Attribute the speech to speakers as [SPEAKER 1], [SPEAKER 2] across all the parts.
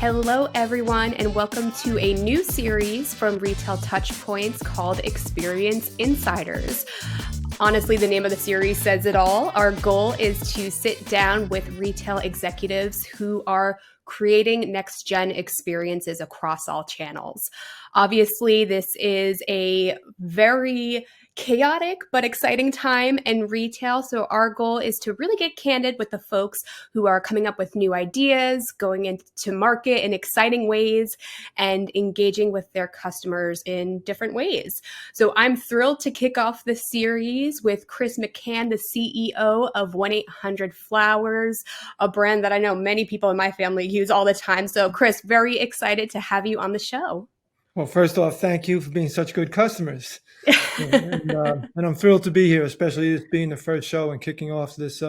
[SPEAKER 1] Hello, everyone, and welcome to a new series from Retail Touchpoints called Experience Insiders. Honestly, the name of the series says it all. Our goal is to sit down with retail executives who are creating next-gen experiences across all channels. Obviously, this is a very chaotic but exciting time in retail. So our goal is to really get candid with the folks who are coming up with new ideas, going into market in exciting ways, and engaging with their customers in different ways. So I'm thrilled to kick off this series with Chris McCann, the CEO of 1-800-Flowers, a brand that I know many people in my family use all the time. So Chris, very excited to have you on the show.
[SPEAKER 2] Well, first off, thank you for being such good customers. And I'm thrilled to be here, especially this being the first show and kicking off this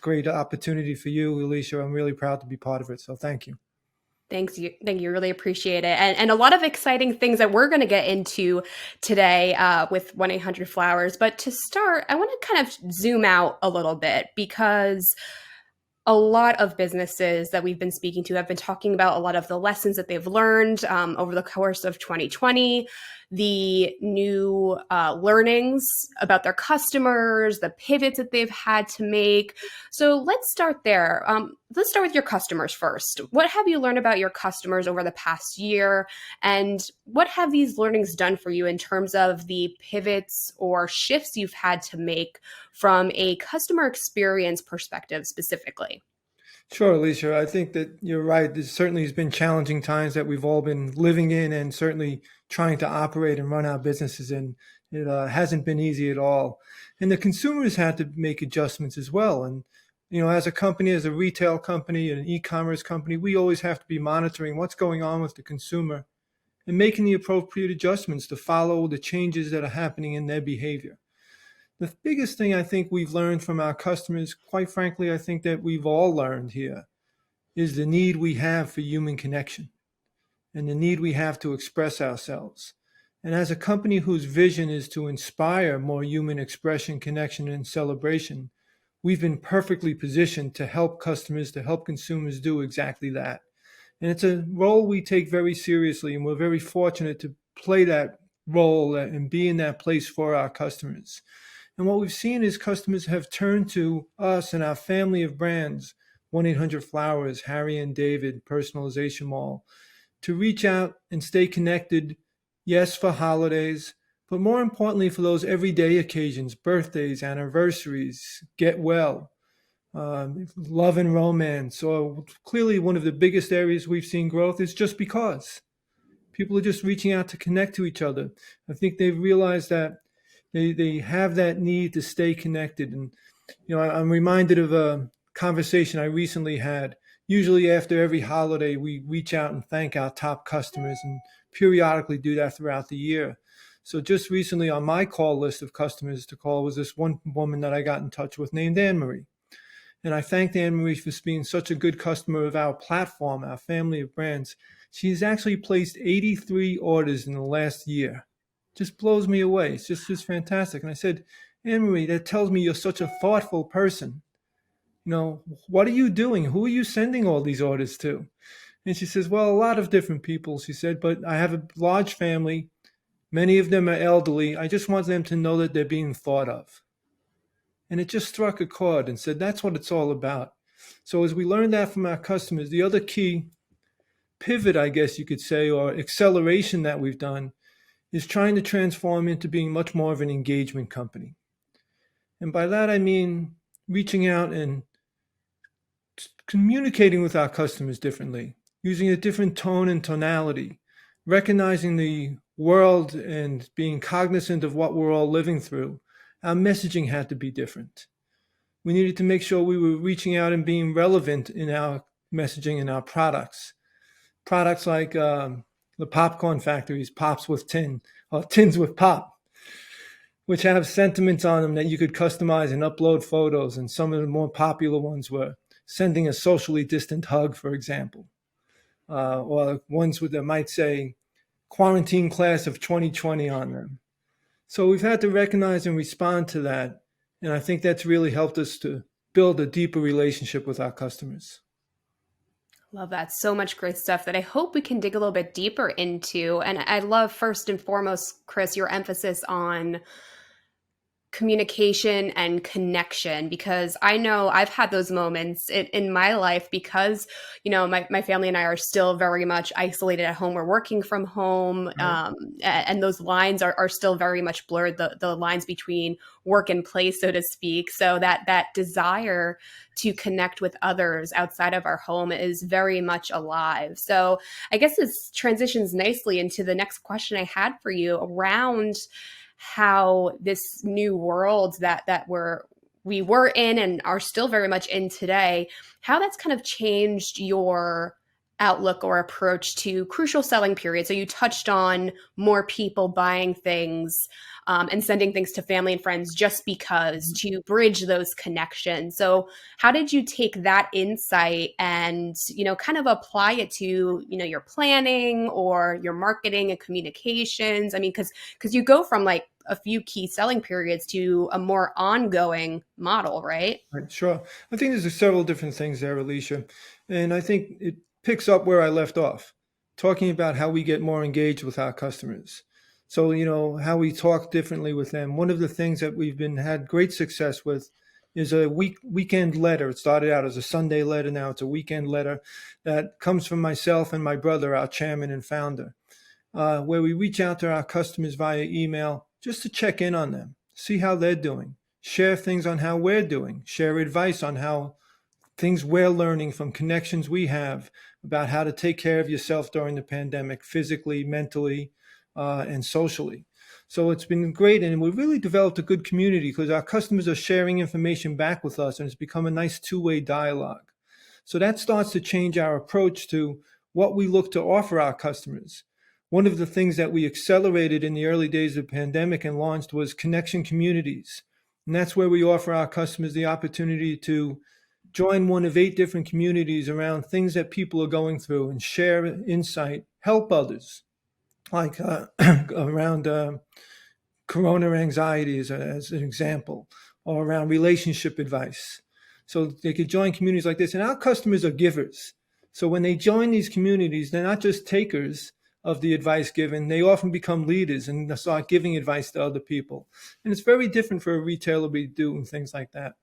[SPEAKER 2] great opportunity for you, Alicia. I'm really proud to be part of it. So thank you.
[SPEAKER 1] Thank you. Really appreciate it. And a lot of exciting things that we're going to get into today with 1-800-Flowers. But to start, I want to kind of zoom out a little bit because a lot of businesses that we've been speaking to have been talking about a lot of the lessons that they've learned over the course of 2020, the new learnings about their customers, the pivots that they've had to make. So let's start there. Let's start with your customers first. What have you learned about your customers over the past year? And what have these learnings done for you in terms of the pivots or shifts you've had to make from a customer experience perspective specifically?
[SPEAKER 2] Sure, Alicia. I think that you're right. There certainly has been challenging times that we've all been living in and certainly trying to operate and run our businesses in. It hasn't been easy at all. And the consumers had to make adjustments as well. And, as a company, as a retail company, an e-commerce company, we always have to be monitoring what's going on with the consumer and making the appropriate adjustments to follow the changes that are happening in their behavior. The biggest thing I think we've learned from our customers, quite frankly, I think that we've all learned here, is the need we have for human connection and the need we have to express ourselves. And as a company whose vision is to inspire more human expression, connection, and celebration, we've been perfectly positioned to help customers, to help consumers do exactly that. And it's a role we take very seriously, and we're very fortunate to play that role and be in that place for our customers. And what we've seen is customers have turned to us and our family of brands, 1-800-Flowers, Harry and David, Personalization Mall, to reach out and stay connected, yes, for holidays, but more importantly for those everyday occasions, birthdays, anniversaries, get well, love and romance. So clearly one of the biggest areas we've seen growth is just because. People are just reaching out to connect to each other. I think they've realized that they have that need to stay connected. And, I'm reminded of a conversation I recently had. Usually after every holiday, we reach out and thank our top customers and periodically do that throughout the year. So just recently on my call list of customers to call was this one woman that I got in touch with named Anne-Marie. And I thanked Anne-Marie for being such a good customer of our platform, our family of brands. She's actually placed 83 orders in the last year. Just blows me away. It's just fantastic. And I said, Anne-Marie, that tells me you're such a thoughtful person. What are you doing? Who are you sending all these orders to? And she says, well, a lot of different people, she said, but I have a large family. Many of them are elderly. I just want them to know that they're being thought of. And it just struck a chord and said, that's what it's all about. So as we learned that from our customers, the other key pivot, I guess you could say, or acceleration that we've done is trying to transform into being much more of an engagement company. And by that, I mean reaching out and communicating with our customers differently, using a different tone and tonality, recognizing the world and being cognizant of what we're all living through. Our messaging had to be different. We needed to make sure we were reaching out and being relevant in our messaging and our products. Products like the popcorn factories, pops with tin, or tins with pop, which have sentiments on them that you could customize and upload photos. And some of the more popular ones were sending a socially distant hug, for example, or ones that might say quarantine class of 2020 on them. So we've had to recognize and respond to that. And I think that's really helped us to build a deeper relationship with our customers.
[SPEAKER 1] Love that. So much great stuff that I hope we can dig a little bit deeper into. And I love, first and foremost, Chris, your emphasis on communication and connection, because I know I've had those moments in my life because, my family and I are still very much isolated at home. We're working from home.
[SPEAKER 2] Right.
[SPEAKER 1] And those lines are still very much blurred, the lines between work and play, so to speak. So that desire to connect with others outside of our home is very much alive. So I guess this transitions nicely into the next question I had for you around how this new world that we were in and are still very much in today, how that's kind of changed your outlook or approach to crucial selling periods. So you touched on more people buying things and sending things to family and friends just because, to bridge those connections. So how did you take that insight and, kind of apply it to, your planning or your marketing and communications? I mean, because you go from like a few key selling periods to a more ongoing model, right?
[SPEAKER 2] Right, sure. I think there's several different things there, Alicia. And I think it picks up where I left off, talking about how we get more engaged with our customers. So, how we talk differently with them. One of the things that we've had great success with is a weekend letter. It started out as a Sunday letter. Now it's a weekend letter that comes from myself and my brother, our chairman and founder, where we reach out to our customers via email just to check in on them, see how they're doing, share things on how we're doing, share advice on how things we're learning from connections we have about how to take care of yourself during the pandemic, physically, mentally, and socially. So it's been great, and we've really developed a good community because our customers are sharing information back with us, and it's become a nice two-way dialogue. So that starts to change our approach to what we look to offer our customers. One of the things that we accelerated in the early days of the pandemic and launched was connection communities. And that's where we offer our customers the opportunity to join one of 8 different communities around things that people are going through and share insight, help others, like around corona anxiety as an example, or around relationship advice. So they could join communities like this. And our customers are givers. So when they join these communities, they're not just takers of the advice given, they often become leaders and start giving advice to other people. And it's very different for a retailer to be doing things like that.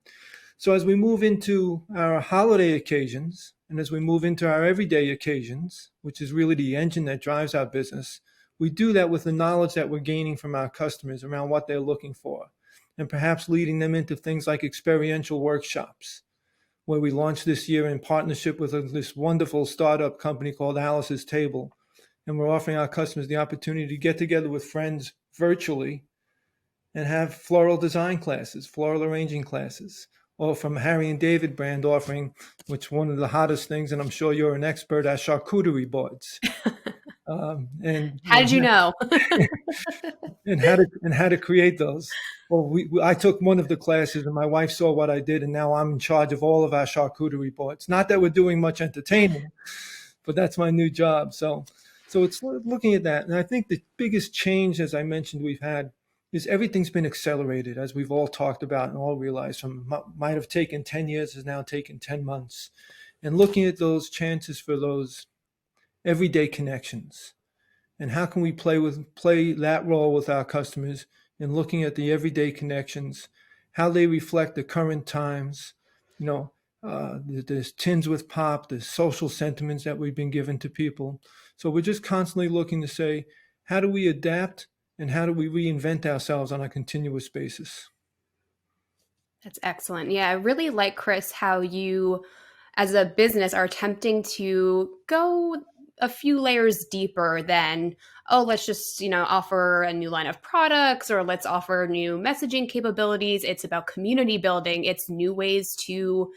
[SPEAKER 2] So as we move into our holiday occasions, and as we move into our everyday occasions, which is really the engine that drives our business, we do that with the knowledge that we're gaining from our customers around what they're looking for, and perhaps leading them into things like experiential workshops, where we launched this year in partnership with this wonderful startup company called Alice's Table. And we're offering our customers the opportunity to get together with friends virtually and have floral design classes, floral arranging classes, or from Harry and David brand offering, which one of the hottest things, and I'm sure you're an expert, at charcuterie boards. And
[SPEAKER 1] How did you know?
[SPEAKER 2] how to create those. Well, I took one of the classes, and my wife saw what I did, and now I'm in charge of all of our charcuterie boards. Not that we're doing much entertaining, but that's my new job. So it's looking at that, and I think the biggest change, as I mentioned, we've had is everything's been accelerated, as we've all talked about and all realized. From might have taken 10 years has now taken 10 months, and looking at those chances for those everyday connections. And how can we play that role with our customers in looking at the everyday connections, how they reflect the current times, there's tins with pop, there's social sentiments that we've been given to people. So we're just constantly looking to say, how do we adapt and how do we reinvent ourselves on a continuous basis?
[SPEAKER 1] That's excellent. Yeah, I really like, Chris, how you, as a business, are attempting to go a few layers deeper than, oh, let's just, offer a new line of products or let's offer new messaging capabilities. It's about community building. It's new ways to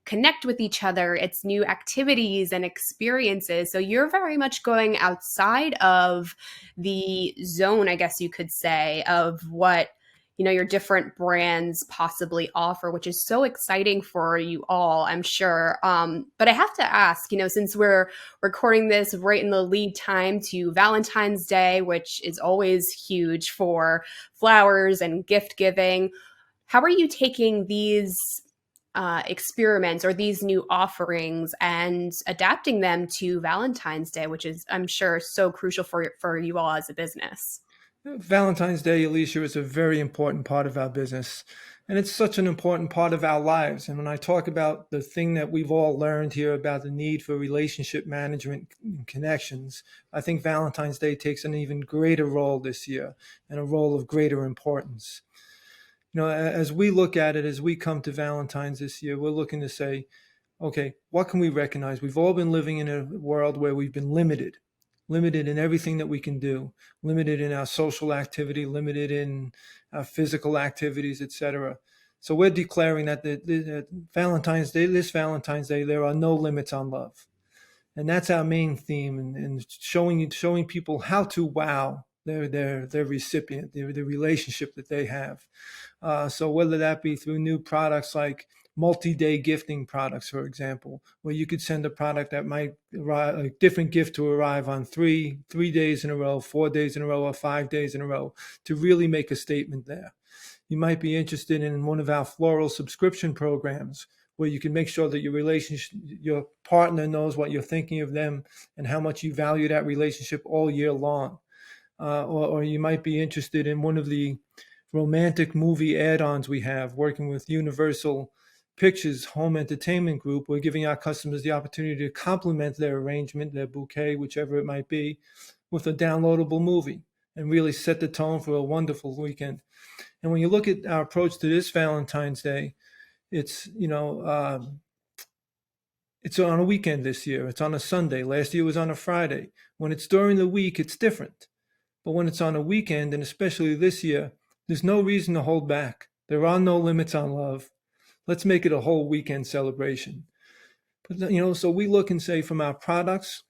[SPEAKER 1] connect with each other. It's new activities and experiences. So you're very much going outside of the zone, I guess you could say, of what your different brands possibly offer, which is so exciting for you all, I'm sure. But I have to ask, since we're recording this right in the lead time to Valentine's Day, which is always huge for flowers and gift giving, how are you taking these experiments or these new offerings and adapting them to Valentine's Day, which is, I'm sure, so crucial for you all as a business.
[SPEAKER 2] Valentine's Day, Alicia, is a very important part of our business. And it's such an important part of our lives. And when I talk about the thing that we've all learned here about the need for relationship management and connections, I think Valentine's Day takes an even greater role this year and a role of greater importance. As we look at it, as we come to Valentine's this year, we're looking to say, okay, what can we recognize? We've all been living in a world where we've been limited in everything that we can do, limited in our social activity, limited in our physical activities, etc. So we're declaring that this Valentine's Day, there are no limits on love. And that's our main theme, and showing people how to wow their recipient, the relationship that they have. So whether that be through new products like multi-day gifting products, for example, where you could send a product that might arrive, a different gift to arrive on three days in a row, 4 days in a row, or 5 days in a row, to really make a statement there. You might be interested in one of our floral subscription programs, where you can make sure that your partner knows what you're thinking of them and how much you value that relationship all year long. Or you might be interested in one of the romantic movie add-ons we have, working with Universal Pictures Home Entertainment Group. We're giving our customers the opportunity to complement their arrangement, their bouquet, whichever it might be, with a downloadable movie and really set the tone for a wonderful weekend. And when you look at our approach to this Valentine's Day, it's it's on a weekend this year. It's on a Sunday. Last year was on a Friday. When it's during the week, it's different. But when it's on a weekend, and especially this year, there's no reason to hold back. There are no limits on love. Let's make it a whole weekend celebration. But so we look and say, from our products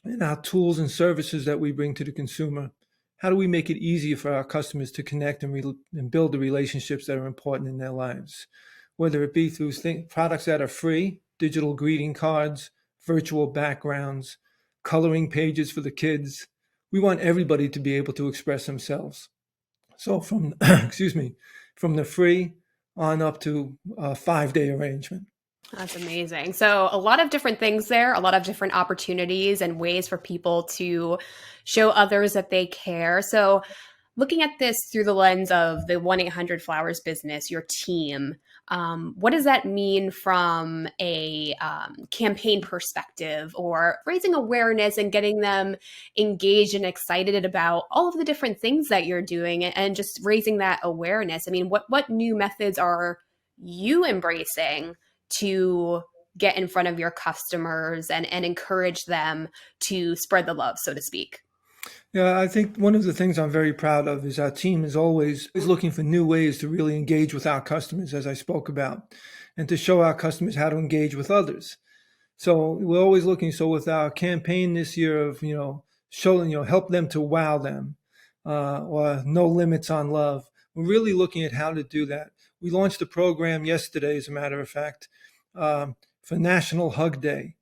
[SPEAKER 2] and our tools and services that we bring to the consumer, how do we make it easier for our customers to connect and build the relationships that are important in their lives? Whether it be through products that are free, digital greeting cards, virtual backgrounds, coloring pages for the kids. We want everybody to be able to express themselves. So from from the free on up to a 5-day arrangement.
[SPEAKER 1] That's amazing. So, a lot of different things there, a lot of different opportunities and ways for people to show others that they care. So, looking at this through the lens of the 1-800-Flowers business, your team, what does that mean from a campaign perspective, or raising awareness and getting them engaged and excited about all of the different things that you're doing, and just raising that awareness? I mean, what new methods are you embracing to get in front of your customers and encourage them to spread the love, so to speak?
[SPEAKER 2] Yeah, I think one of the things I'm very proud of is our team is always looking for new ways to really engage with our customers, as I spoke about, and to show our customers how to engage with others. So we're always looking. So with our campaign this year of, showing, help them to wow them, or no limits on love, we're really looking at how to do that. We launched a program yesterday, as a matter of fact, for National Hug Day,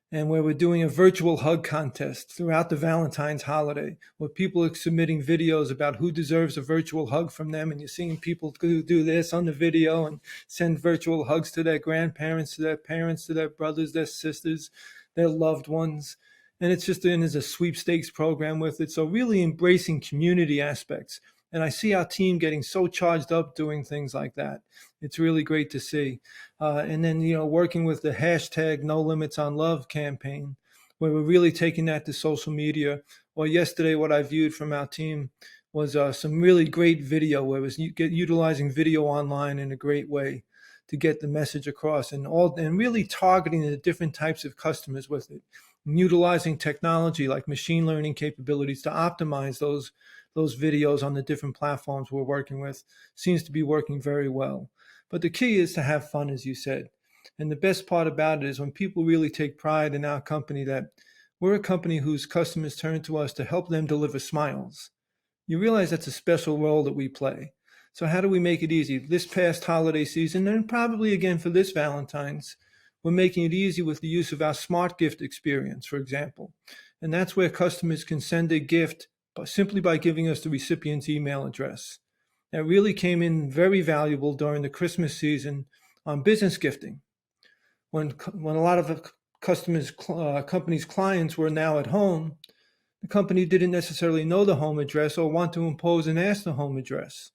[SPEAKER 2] and where we're doing a virtual hug contest throughout the Valentine's holiday, where people are submitting videos about who deserves a virtual hug from them. And you're seeing people do this on the video and send virtual hugs to their grandparents, to their parents, to their brothers, their sisters, their loved ones. And there's a sweepstakes program with it. So really embracing community aspects. And I see our team getting so charged up doing things like that. It's really great to see. And then, working with the hashtag No Limits on Love campaign, where we're really taking that to social media. Or yesterday, what I viewed from our team was some really great video, where it was utilizing video online in a great way to get the message across, and really targeting the different types of customers with it, and utilizing technology like machine learning capabilities to optimize those videos on the different platforms we're working with. Seems to be working very well. But the key is to have fun, as you said. And the best part about it is when people really take pride in our company, that we're a company whose customers turn to us to help them deliver smiles. You realize that's a special role that we play. So how do we make it easy? This past holiday season, and probably again for this Valentine's, we're making it easy with the use of our smart gift experience, for example. And that's where customers can send a gift simply by giving us the recipient's email address. That really came in very valuable during the Christmas season on business gifting. When a lot of companies' clients were now at home, the company didn't necessarily know the home address or want to impose and ask the home address.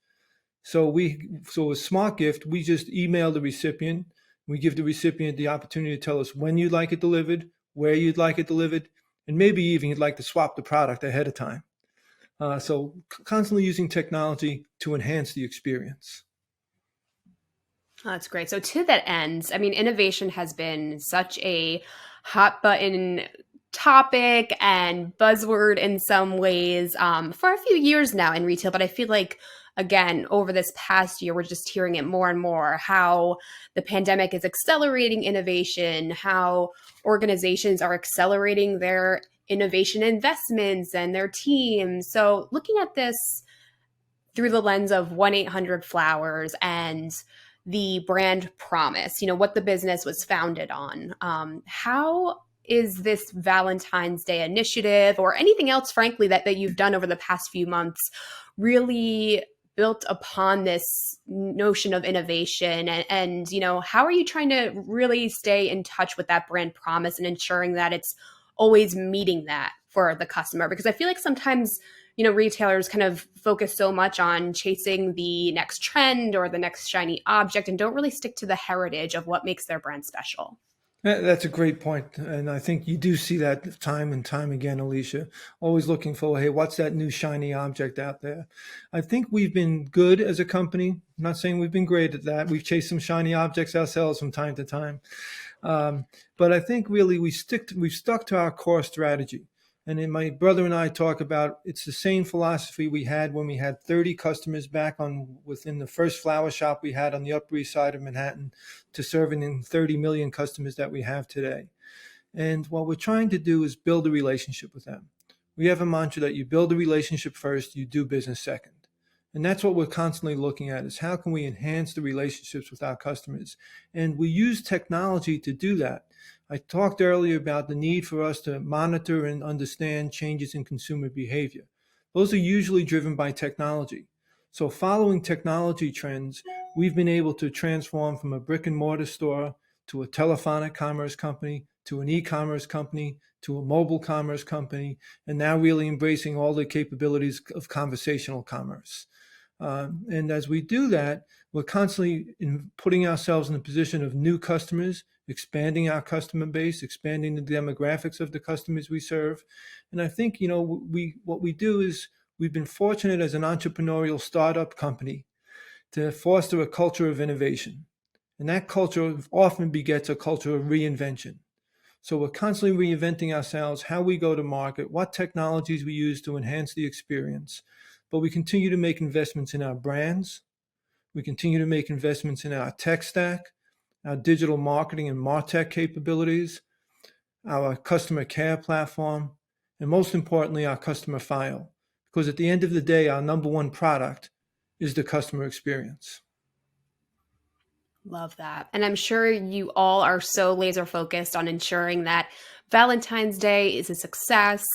[SPEAKER 2] So a smart gift, we just email the recipient. We give the recipient the opportunity to tell us when you'd like it delivered, where you'd like it delivered, and maybe even you'd like to swap the product ahead of time. So constantly using technology to enhance the experience.
[SPEAKER 1] Oh, that's great. So to that end, I mean, innovation has been such a hot button topic and buzzword in some ways for a few years now in retail. But I feel like, again, over this past year, we're just hearing it more and more how the pandemic is accelerating innovation, how organizations are accelerating their innovation investments and their teams. So looking at this through the lens of 1-800-Flowers and the brand promise, what the business was founded on. How is this Valentine's Day initiative or anything else, frankly, that you've done over the past few months really built upon this notion of innovation? And how are you trying to really stay in touch with that brand promise and ensuring that it's always meeting that for the customer? Because I feel like sometimes retailers kind of focus so much on chasing the next trend or the next shiny object and don't really stick to the heritage of what makes their brand special.
[SPEAKER 2] That's a great point. And I think you do see that time and time again, Alicia, always looking for, hey, what's that new shiny object out there? I think we've been good as a company. I'm not saying we've been great at that. We've chased some shiny objects ourselves from time to time. But I think really we've stuck to our core strategy. And then my brother and I talk about it's the same philosophy we had when we had 30 customers back within the first flower shop we had on the Upper East Side of Manhattan to serving in 30 million customers that we have today. And what we're trying to do is build a relationship with them. We have a mantra that you build a relationship first, you do business second. And that's what we're constantly looking at is how can we enhance the relationships with our customers? And we use technology to do that. I talked earlier about the need for us to monitor and understand changes in consumer behavior. Those are usually driven by technology. So following technology trends, we've been able to transform from a brick and mortar store to a telephonic commerce company, to an e-commerce company, to a mobile commerce company, and now really embracing all the capabilities of conversational commerce. And as we do that, we're constantly putting ourselves in the position of new customers, expanding our customer base, expanding the demographics of the customers we serve. And I think, what we do is we've been fortunate as an entrepreneurial startup company to foster a culture of innovation. And that culture often begets a culture of reinvention. So we're constantly reinventing ourselves, how we go to market, what technologies we use to enhance the experience. But we continue to make investments in our brands. We continue to make investments in our tech stack, our digital marketing and MarTech capabilities, our customer care platform, and most importantly, our customer file. Because at the end of the day, our number one product is the customer experience.
[SPEAKER 1] Love that. And I'm sure you all are so laser focused on ensuring that Valentine's Day is a success.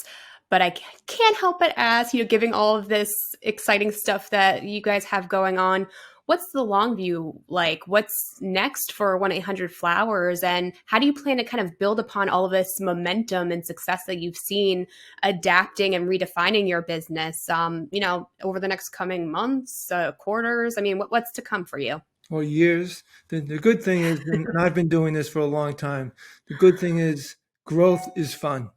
[SPEAKER 1] But I can't help but ask, giving all of this exciting stuff that you guys have going on, what's the long view like? What's next for 1-800-Flowers? And how do you plan to kind of build upon all of this momentum and success that you've seen adapting and redefining your business, over the next coming months, quarters? I mean, what's to come for you?
[SPEAKER 2] Or years. The good thing is, and I've been doing this for a long time, the good thing is growth is fun.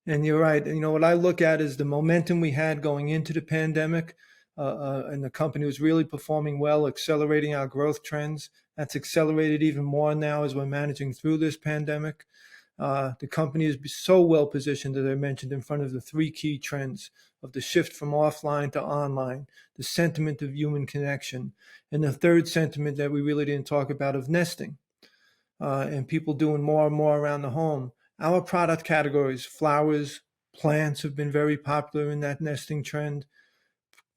[SPEAKER 2] And you're right. What I look at is the momentum we had going into the pandemic, and the company was really performing well, accelerating our growth trends. That's accelerated even more now as we're managing through this pandemic. The company is so well positioned, as I mentioned, in front of the three key trends of the shift from offline to online, the sentiment of human connection, and the third sentiment that we really didn't talk about of nesting, and people doing more and more around the home. Our product categories, flowers, plants have been very popular in that nesting trend.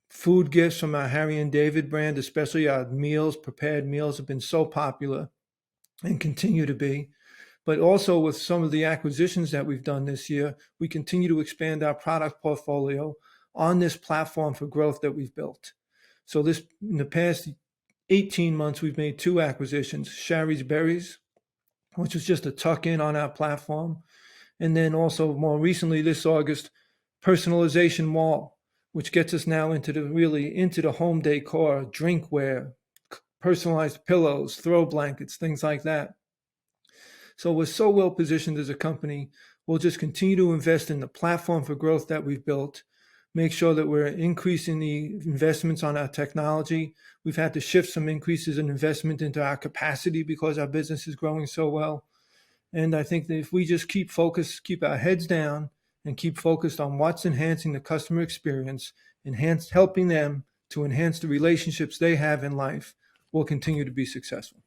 [SPEAKER 2] Food gifts from our Harry and David brand, especially our prepared meals, have been so popular and continue to be. But also with some of the acquisitions that we've done this year, we continue to expand our product portfolio on this platform for growth that we've built. So in the past 18 months, we've made two acquisitions: Sherry's Berries, which was just a tuck in on our platform. And then also more recently this August, Personalization Mall, which gets us now into the home decor, drinkware, personalized pillows, throw blankets, things like that. So we're so well positioned as a company. We'll just continue to invest in the platform for growth that we've built, make sure that we're increasing the investments on our technology. We've had to shift some increases in investment into our capacity because our business is growing so well. And I think that if we just keep focused, keep our heads down, and keep focused on what's enhancing the customer experience, helping them to enhance the relationships they have in life, we'll continue to be successful.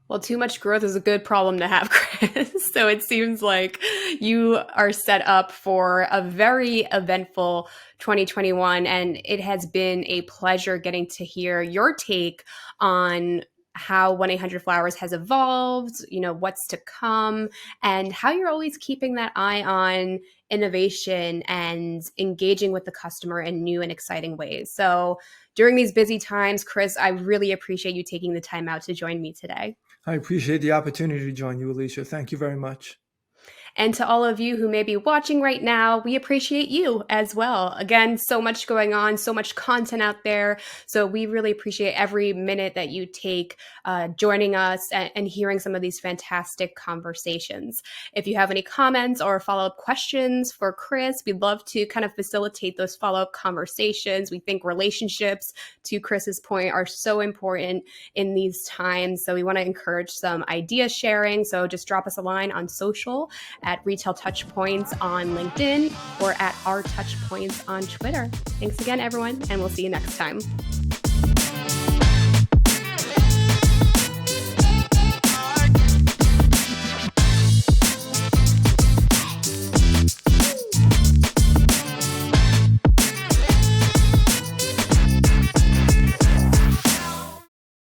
[SPEAKER 1] Well, too much growth is a good problem to have, Chris. So it seems like you are set up for a very eventful 2021. And it has been a pleasure getting to hear your take on how 1-800-Flowers has evolved, what's to come, and how you're always keeping that eye on innovation and engaging with the customer in new and exciting ways. So during these busy times, Chris, I really appreciate you taking the time out to join me today.
[SPEAKER 2] I appreciate the opportunity to join you, Alicia. Thank you very much.
[SPEAKER 1] And to all of you who may be watching right now, we appreciate you as well. Again, so much going on, so much content out there. So we really appreciate every minute that you take joining us and hearing some of these fantastic conversations. If you have any comments or follow-up questions for Chris, we'd love to kind of facilitate those follow-up conversations. We think relationships, to Chris's point, are so important in these times. So we want to encourage some idea sharing. So just drop us a line on social at Retail Touchpoints on LinkedIn or at our Touchpoints on Twitter. Thanks again, everyone, and we'll see you next time.